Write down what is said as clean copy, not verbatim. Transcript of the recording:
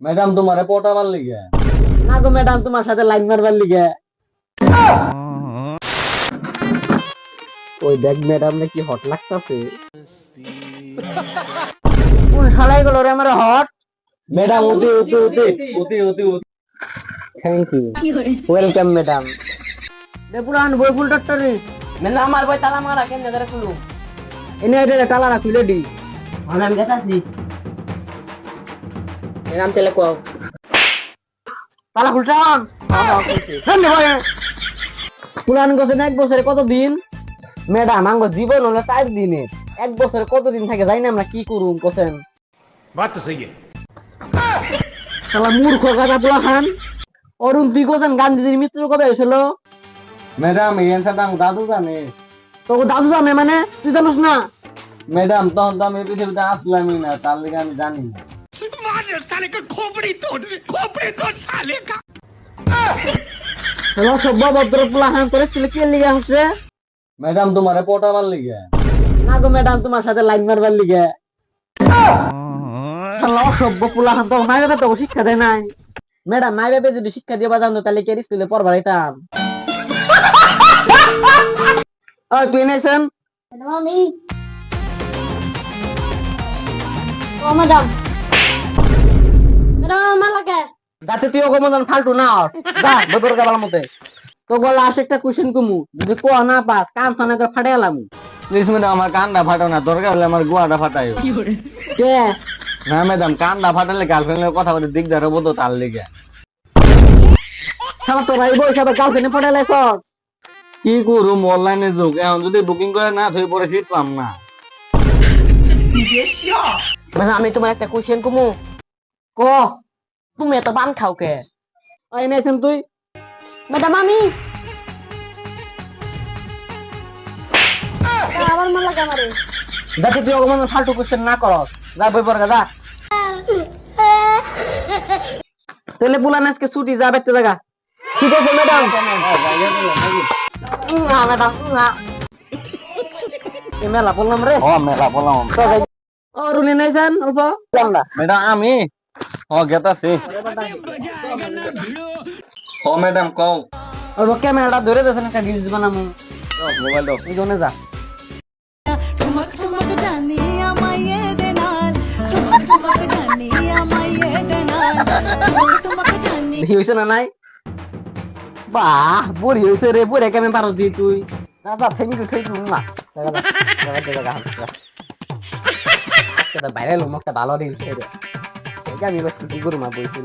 Madam তোমারে পটাবার লিগে। না গো ম্যাডাম, তোমার সাথে লাইন মারবার লিগে। ওই দেখ ম্যাডাম নাকি হট লাগতাছে। কোন শালাই গুলো রে আমার হট। ম্যাডাম ওতে ওতে ওতে ওতে ওতে ওতে। Thank you, welcome madam. দে পুরান বই ফুল ডক্টরি মেলা আমার বই তালা মারা কেন ধরে খুলু এনে এটা তালা না খুলে দি। আমি দেখাচ্ছি এর নাম তেলে কও তালা খুলছান পুরান গেছে না 1 বছরে কত দিন। ম্যাডাম আঙ্গ জীবন হলো 4 দিনের, 1 বছরে কত দিন থাকে জানি না আমরা কি করুম কোসেন। बात तो सही है। শালা মূর্খ গাদা পোলা খান। অরুণ তুই কোসেন গান্ধীজির মৃত্যু কবে হয়েছিল? ম্যাডাম এই অ্যান্সারটা আমার দাদু জানে। তোকে দাদু জানে মানে তুই জানিস না? ম্যাডাম তখন তো আমি এই পৃথিবীতে আসলামই না, তার লিগে আমি জানি না। শালা সভ্য ভদ্র পোলা খান, তোর স্কুলে কি লিগে আসছে? ম্যাডাম তোমারে পটাবার লিগে। না গো ম্যাডাম, তোমার সাথে লাইন মারবার লিগে। শালা অসভ্য পোলা খান, তোর মাই বাবা তোকে শিক্ষা দেয় নাই। ম্যাডাম মাই বাবা যদি শিক্ষা দিয়ে জানতো তাহলে কি আর স্কুলে পড়বার হইতাম? ওই তুই নেছেন ম্যাডাম আমি ও ম্যাডাম ম্যাডাম আমার লাগে যাতে তুই ওকে মতন ফালতু না হস। যা বদর গাবাল মতে তো গলা আসে একটা কোশ্চেন কুমু, যদি কো না পাস কান ফানা করে ফাটে এলাম। প্লিজ ম্যাডাম আমার কানটা ফাটাও না, দরকার হলে আমার গোয়াটা ফাটাই। কে না ম্যাডাম কানটা ফাটালে গার্লফ্রেন্ডের কথা বলে দিকদার হবো তো, তার লিগে। শালা তোরা এই বয়সে আবার গার্লফ্রেন্ডে ফাটে লাইছস? কি করুম, অনলাইনে যুগ, এখন যদি বুকিং করে না তুই পরে সিট পাম না। মানে আমি তোমার একটা কোশ্চেন কুমু ক তুমি এত পান খাও কে ওই নেছেন তুই? ম্যাডাম আমি আবার মার লাগে আমারে যাতে তুই ওকে মতন ফালতু কোশ্চেন না করস। যা বই পড় যা। তাহলে পুলা আজকে ছুটি যা বেতে জায়গা। ঠিক আছে ম্যাডাম। না ম্যাডাম না এ মেলা বললাম রে। ও মেলা বললাম। ও রুলি নেছেন অল্প আমরা ম্যাডাম আমি গেতাছি। ও ম্যাডাম কও। অল্প ক্যামেরাটা ধরে দেন একটা রিলস বানামু। মোবাইল দাও। এই জন্য যা ठुमक ठुमक जानी आमाये देनाल ठुमक ठुमक जानी आमाये देनाल ठुमक ठुमक जानी দেখি হইছে না নাই? বাহ বুড়ি হইছে রে, বুড়ে কেমন পারো দি তুই। না যা থ্যাংক ইউ না বাইরে লোক একটা ভালো রিলস রে। আমি এবার শুটিং করবো বলছি।